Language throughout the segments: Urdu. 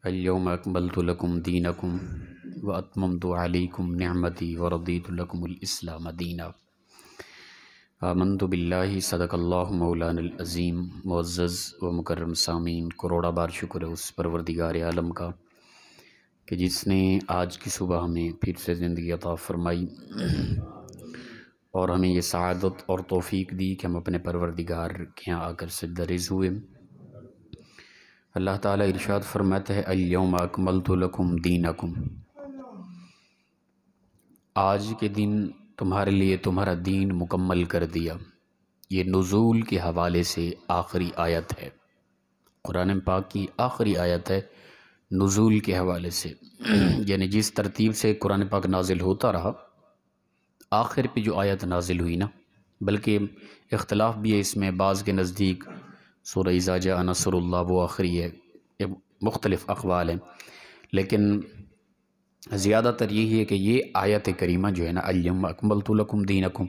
اليوم اکملت لکم دینکم واتممت علیکم نعمتی ورضیت لکم الاسلام دینا۔ آمنت باللہ، صدق اللہ مولانا العظیم۔ معزز و مکرم سامعین، کروڑا بار شکر ہے اس پروردگار عالم کا کہ جس نے آج کی صبح ہمیں پھر سے زندگی عطا فرمائی اور ہمیں یہ سعادت اور توفیق دی کہ ہم اپنے پروردگار کے یہاں آ کر سجدہ ریز ہوئے۔ اللہ تعالیٰ ارشاد فرماتا ہے الیوم اکملت لکم دینکم، آج کے دن تمہارے لیے تمہارا دین مکمل کر دیا۔ یہ نزول کے حوالے سے آخری آیت ہے، قرآن پاک کی آخری آیت ہے نزول کے حوالے سے، یعنی جس ترتیب سے قرآن پاک نازل ہوتا رہا، آخر پہ جو آیت نازل ہوئی نا، بلکہ اختلاف بھی ہے اس میں، بعض کے نزدیک سورہ اذا جاء نصر اللہ وہ آخری ہے، مختلف اقوال ہیں، لیکن زیادہ تر یہی ہے کہ یہ آیت کریمہ جو ہے نا الیوم اکملت لکم دینکم،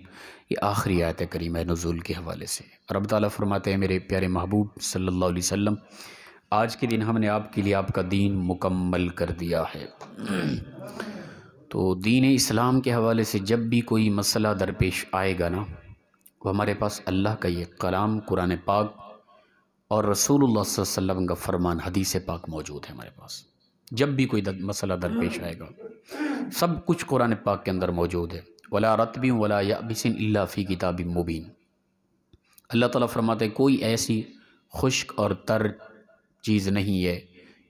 یہ آخری آیت کریمہ ہے نزول کے حوالے سے۔ رب تعالیٰ فرماتے ہیں میرے پیارے محبوب صلی اللہ علیہ وسلم، آج کے دن ہم نے آپ کے لیے آپ کا دین مکمل کر دیا ہے۔ تو دین اسلام کے حوالے سے جب بھی کوئی مسئلہ درپیش آئے گا نا، وہ ہمارے پاس اللہ کا یہ کلام قرآن پاک اور رسول اللہ صلی اللہ علیہ وسلم کا فرمان حدیث پاک موجود ہے ہمارے پاس۔ جب بھی کوئی مسئلہ درپیش آئے گا، سب کچھ قرآن پاک کے اندر موجود ہے۔ وَلَا رَطْبٍ وَلَا يَأْبِسٍ إِلَّا فِي كِتَابٍ مُبِينٍ۔ اللہ تعالیٰ فرماتے ہیں کوئی ایسی خشک اور تر چیز نہیں ہے،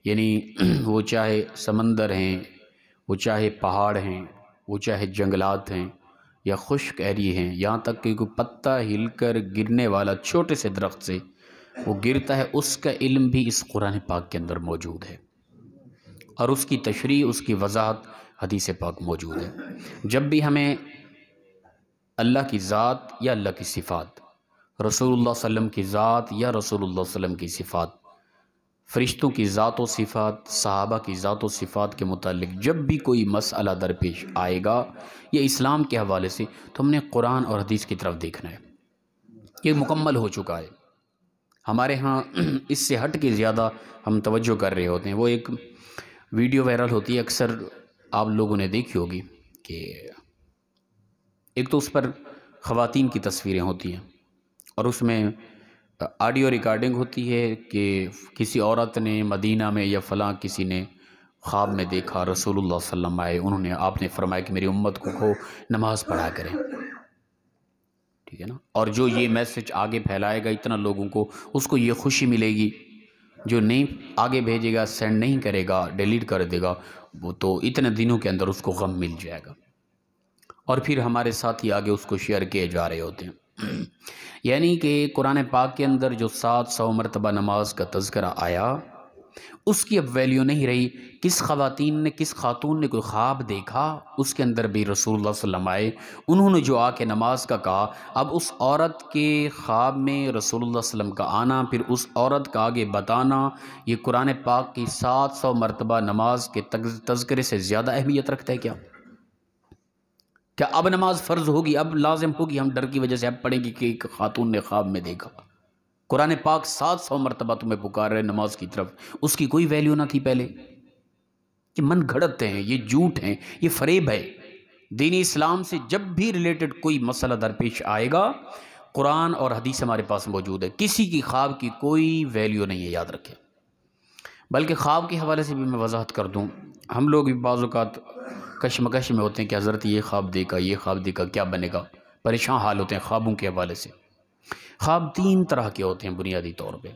یعنی وہ چاہے سمندر ہیں، وہ چاہے پہاڑ ہیں، وہ چاہے جنگلات ہیں یا خشک ایری ہیں، یہاں تک کہ کوئی پتا ہل کر گرنے والا چھوٹے سے درخت سے وہ گرتا ہے، اس کا علم بھی اس قرآن پاک کے اندر موجود ہے، اور اس کی تشریح، اس کی وضاحت حدیث پاک موجود ہے۔ جب بھی ہمیں اللہ کی ذات یا اللہ کی صفات، رسول اللہ صلی اللہ علیہ وسلم کی ذات یا رسول اللہ صلی اللہ علیہ وسلم کی صفات، فرشتوں کی ذات و صفات، صحابہ کی ذات و صفات کے متعلق جب بھی کوئی مسئلہ درپیش آئے گا یا اسلام کے حوالے سے، تو ہم نے قرآن اور حدیث کی طرف دیکھنا ہے۔ یہ مکمل ہو چکا ہے ہمارے ہاں، اس سے ہٹ کے زیادہ ہم توجہ کر رہے ہوتے ہیں۔ وہ ایک ویڈیو وائرل ہوتی ہے، اکثر آپ لوگوں نے دیکھی ہوگی، کہ ایک تو اس پر خواتین کی تصویریں ہوتی ہیں اور اس میں آڈیو ریکارڈنگ ہوتی ہے کہ کسی عورت نے مدینہ میں یا فلاں کسی نے خواب میں دیکھا رسول اللہ صلی اللہ علیہ وسلم آئے، انہوں نے، آپ نے فرمایا کہ میری امت کو نماز پڑھا کریں، ٹھیک ہے نا، اور جو یہ میسج آگے پھیلائے گا اتنا لوگوں کو، اس کو یہ خوشی ملے گی، جو نہیں آگے بھیجے گا، سینڈ نہیں کرے گا، ڈیلیٹ کر دے گا، وہ تو اتنے دنوں کے اندر اس کو غم مل جائے گا، اور پھر ہمارے ساتھ ہی آگے اس کو شیئر کیے جا رہے ہوتے ہیں۔ یعنی کہ قرآن پاک کے اندر جو 700 مرتبہ نماز کا تذکرہ آیا، اس کی اب ویلیو نہیں رہی۔ کس خاتون نے کوئی خواب دیکھا، اس کے اندر بھی رسول اللہ صلی اللہ علیہ وسلم آئے، انہوں نے جو آ کے نماز کا کہا، اب اس عورت کے خواب میں رسول اللہ صلی اللہ علیہ وسلم کا آنا، پھر اس عورت کا آگے بتانا، یہ قرآن پاک کی 700 مرتبہ نماز کے تذکرے سے زیادہ اہمیت رکھتا ہے کیا؟ کیا اب نماز فرض ہوگی، اب لازم ہوگی، ہم ڈر کی وجہ سے اب پڑھیں گے کہ ایک خاتون نے خواب میں دیکھا؟ قرآن پاک 700 مرتبہ تمہیں پکار رہے نماز کی طرف، اس کی کوئی ویلیو نہ تھی پہلے؟ یہ من گھڑت ہیں، یہ جھوٹ ہیں، یہ فریب ہے۔ دین اسلام سے جب بھی ریلیٹڈ کوئی مسئلہ درپیش آئے گا، قرآن اور حدیث ہمارے پاس موجود ہے، کسی کی خواب کی کوئی ویلیو نہیں ہے، یاد رکھیں۔ بلکہ خواب کے حوالے سے بھی میں وضاحت کر دوں، ہم لوگ بھی بعض اوقات کشمکش میں ہوتے ہیں کہ حضرت یہ خواب دیکھا، یہ خواب دیکھا، کیا بنے گا، پریشان حال ہوتے ہیں خوابوں کے حوالے سے۔ خواب 3 طرح کے ہوتے ہیں بنیادی طور پہ،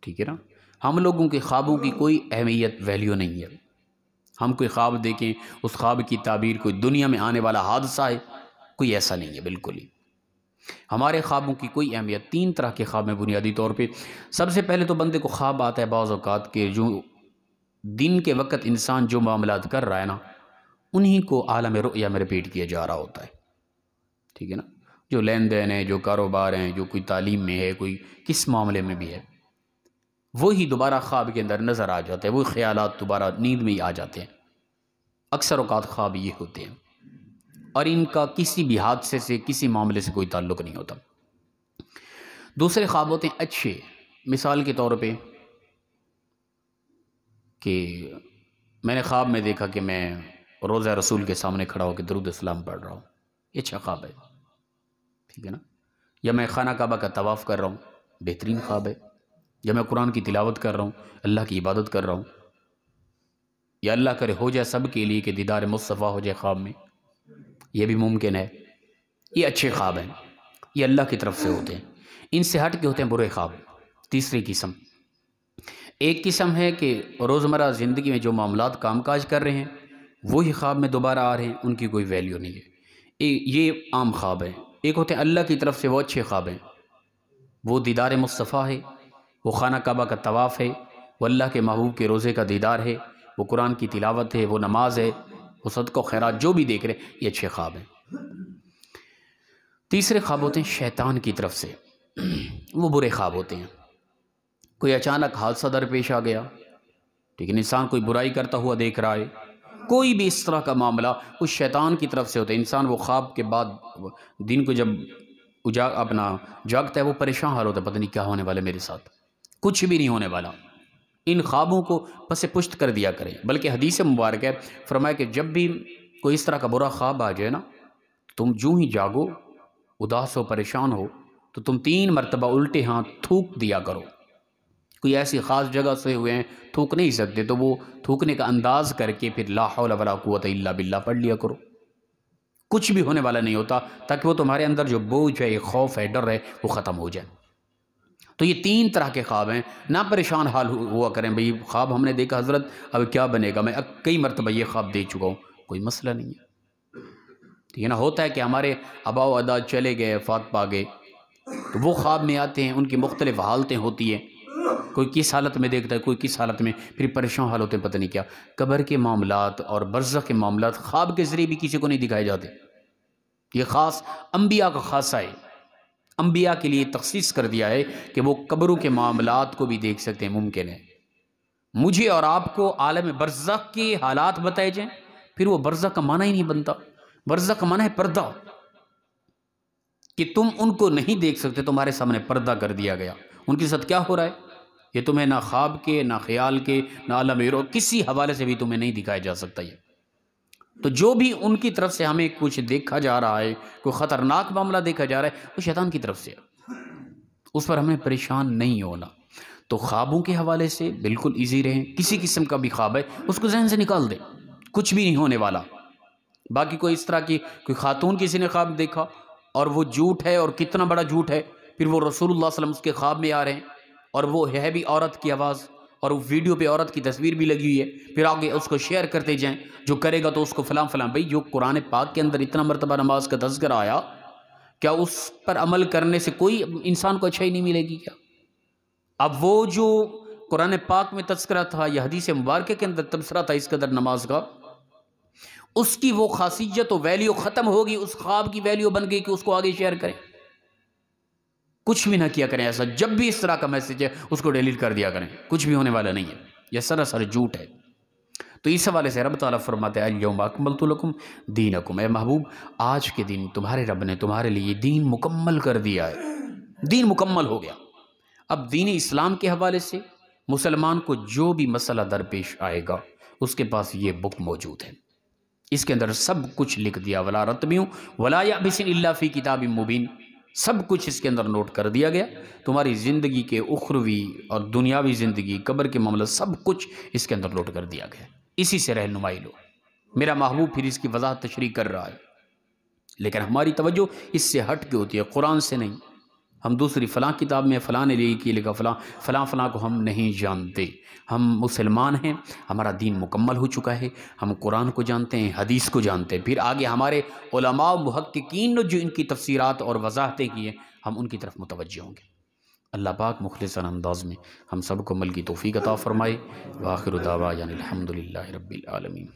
ٹھیک ہے نا، ہم لوگوں کے خوابوں کی کوئی اہمیت، ویلیو نہیں ہے۔ ہم کوئی خواب دیکھیں، اس خواب کی تعبیر کوئی دنیا میں آنے والا حادثہ ہے، کوئی ایسا نہیں ہے بالکل ہی۔ ہمارے خوابوں کی کوئی اہمیت، 3 طرح کے خواب ہیں بنیادی طور پہ۔ سب سے پہلے تو بندے کو خواب آتا ہے بعض اوقات کہ جو دن کے وقت انسان جو معاملات کر رہا ہے نا، انہی کو عالم رؤیا میں ریپیٹ کیا جا رہا ہوتا ہے، ٹھیک ہے نا، جو لین دین ہے، جو کاروبار ہیں، جو کوئی تعلیم میں ہے، کوئی کس معاملے میں بھی ہے، وہی دوبارہ خواب کے اندر نظر آ جاتے ہیں، وہی خیالات دوبارہ نیند میں ہی آ جاتے ہیں۔ اکثر اوقات خواب یہ ہوتے ہیں، اور ان کا کسی بھی حادثے سے، کسی معاملے سے کوئی تعلق نہیں ہوتا۔ دوسرے خواب ہوتے ہیں اچھے، مثال کے طور پہ کہ میں نے خواب میں دیکھا کہ میں روضہ رسول کے سامنے کھڑا ہو کے درود السلام پڑھ رہا ہوں، یہ اچھا خواب ہے، ٹھیک ہے نا؟ یا میں خانہ کعبہ کا طواف کر رہا ہوں، بہترین خواب ہے۔ یا میں قرآن کی تلاوت کر رہا ہوں، اللہ کی عبادت کر رہا ہوں، یا اللہ کرے ہو جائے سب کے لیے کہ دیدار مصطفیٰ ہو جائے خواب میں، یہ بھی ممکن ہے۔ یہ اچھے خواب ہیں، یہ اللہ کی طرف سے ہوتے ہیں۔ ان سے ہٹ کے ہوتے ہیں برے خواب۔ تیسری قسم، ایک قسم ہے کہ روزمرہ زندگی میں جو معاملات کام کاج کر رہے ہیں وہی خواب میں دوبارہ آ رہے ہیں، ان کی کوئی ویلیو نہیں ہے، یہ عام خواب ہیں۔ ایک ہوتے ہیں اللہ کی طرف سے وہ اچھے خواب ہیں، وہ دیدار مصطفیٰ ہے، وہ خانہ کعبہ کا طواف ہے، وہ اللہ کے محبوب کے روزے کا دیدار ہے، وہ قرآن کی تلاوت ہے، وہ نماز ہے، وہ صدقہ و خیرات جو بھی دیکھ رہے ہیں، یہ اچھے خواب ہیں۔ تیسرے خواب ہوتے ہیں شیطان کی طرف سے، وہ برے خواب ہوتے ہیں۔ کوئی اچانک حادثہ درپیش آ گیا، لیکن انسان کوئی برائی کرتا ہوا دیکھ رہا ہے، کوئی بھی اس طرح کا معاملہ اس شیطان کی طرف سے ہوتا ہے۔ انسان وہ خواب کے بعد دن کو جب جاگتا ہے وہ پریشان حال ہوتا ہے، پتہ نہیں کیا ہونے والا میرے ساتھ، کچھ بھی نہیں ہونے والا۔ ان خوابوں کو پس پشت کر دیا کریں، بلکہ حدیث مبارک ہے، فرمایا کہ جب بھی کوئی اس طرح کا برا خواب آ جائے نا، تم جو ہی جاگو، اداس ہو، پریشان ہو، تو تم 3 مرتبہ الٹے ہاتھ تھوک دیا کرو۔ کوئی ایسی خاص جگہ سے ہوئے ہیں تھوک نہیں سکتے تو وہ تھوکنے کا انداز کر کے پھر لا حول ولا قوت الا باللہ پڑھ لیا کرو، کچھ بھی ہونے والا نہیں ہوتا، تاکہ وہ تمہارے اندر جو بوجھ ہے، خوف ہے، ڈر ہے، وہ ختم ہو جائے۔ تو یہ 3 طرح کے خواب ہیں، نہ پریشان حال ہوا کریں بھئی خواب ہم نے دیکھا حضرت اب کیا بنے گا، میں کئی مرتبہ یہ خواب دیکھ چکا ہوں، کوئی مسئلہ نہیں ہے۔ ٹھیک ہے نا؟ ہوتا ہے کہ ہمارے آبا و اجداد چلے گئے، فات پا گئے، تو وہ خواب میں آتے ہیں، ان کی مختلف حالتیں ہوتی ہیں، کوئی کس حالت میں دیکھتا ہے، کوئی کس حالت میں، پھر پریشان حال ہوتے ہیں، پتہ نہیں کیا۔ قبر کے معاملات اور برزخ کے معاملات خواب کے ذریعے بھی کسی کو نہیں دکھائے جاتے، یہ خاص انبیاء کا خاصہ ہے، انبیاء کے لیے تخصیص کر دیا ہے کہ وہ قبروں کے معاملات کو بھی دیکھ سکتے ہیں، ممکن ہے۔ مجھے اور آپ کو عالم برزخ کے حالات بتائے جائیں، پھر وہ برزخ کا معنی ہی نہیں بنتا۔ برزخ کا معنی ہے پردہ، کہ تم ان کو نہیں دیکھ سکتے، تمہارے سامنے پردہ کر دیا گیا، ان کے ساتھ کیا ہو رہا ہے یہ تمہیں نہ خواب کے، نہ خیال کے، نہ عالم روح کسی حوالے سے بھی تمہیں نہیں دکھایا جا سکتا۔ یہ تو جو بھی ان کی طرف سے ہمیں کچھ دیکھا جا رہا ہے، کوئی خطرناک معاملہ دیکھا جا رہا ہے، وہ شیطان کی طرف سے ہے، اس پر ہمیں پریشان نہیں ہونا۔ تو خوابوں کے حوالے سے بالکل ایزی رہیں، کسی قسم کا بھی خواب ہے اس کو ذہن سے نکال دیں، کچھ بھی نہیں ہونے والا۔ باقی کوئی اس طرح کی کوئی خاتون کسی نے خواب دیکھا اور وہ جھوٹ ہے، اور کتنا بڑا جھوٹ ہے، پھر وہ رسول اللہ صلی اللہ علیہ وسلم اس کے خواب میں آ رہے ہیں، اور وہ ہے بھی عورت کی آواز، اور وہ ویڈیو پہ عورت کی تصویر بھی لگی ہوئی ہے، پھر آگے اس کو شیئر کرتے جائیں، جو کرے گا تو اس کو فلاں فلاں۔ بھئی جو قرآن پاک کے اندر اتنا مرتبہ نماز کا تذکرہ آیا، کیا اس پر عمل کرنے سے کوئی انسان کو اچھائی نہیں ملے گی کیا؟ اب وہ جو قرآن پاک میں تذکرہ تھا یا حدیث مبارکہ کے اندر تبصرہ تھا اس قدر نماز کا، اس کی وہ خاصیت و ویلیو ختم ہوگی، اس خواب کی ویلیو بن گئی کہ اس کو آگے شیئر کریں۔ کچھ بھی نہ کیا کریں ایسا، جب بھی اس طرح کا میسج ہے اس کو ڈیلیٹ کر دیا کریں، کچھ بھی ہونے والا نہیں ہے، یہ سراسر جھوٹ ہے۔ تو اس حوالے سے رب تعالیٰ فرماتے ہیں الیوم اکملت لکم دینکم، اے محبوب آج کے دن تمہارے رب نے تمہارے لیے دین مکمل کر دیا ہے، دین مکمل ہو گیا۔ اب دین اسلام کے حوالے سے مسلمان کو جو بھی مسئلہ درپیش آئے گا اس کے پاس یہ بک موجود ہے، اس کے اندر سب کچھ لکھ دیا، ولا رتبیوں ولا یابس الا فی کتاب مبین، سب کچھ اس کے اندر نوٹ کر دیا گیا۔ تمہاری زندگی کے اخروی اور دنیاوی زندگی، قبر کے معاملہ، سب کچھ اس کے اندر نوٹ کر دیا گیا، اسی سے رہنمائی لو۔ میرا محبوب پھر اس کی وضاحت تشریح کر رہا ہے، لیکن ہماری توجہ اس سے ہٹ کے ہوتی ہے، قرآن سے نہیں۔ ہم دوسری فلاں کتاب میں فلاں نے لکھا فلاں کو ہم نہیں جانتے۔ ہم مسلمان ہیں، ہمارا دین مکمل ہو چکا ہے، ہم قرآن کو جانتے ہیں، حدیث کو جانتے ہیں، پھر آگے ہمارے علماء و محققین نے جو ان کی تفسیرات اور وضاحتیں کی ہیں ہم ان کی طرف متوجہ ہوں گے۔ اللہ پاک مخلصانہ انداز میں ہم سب کو عمل کی توفیق عطا فرمائے۔ وآخر دعوانا الحمدللہ رب العالمین۔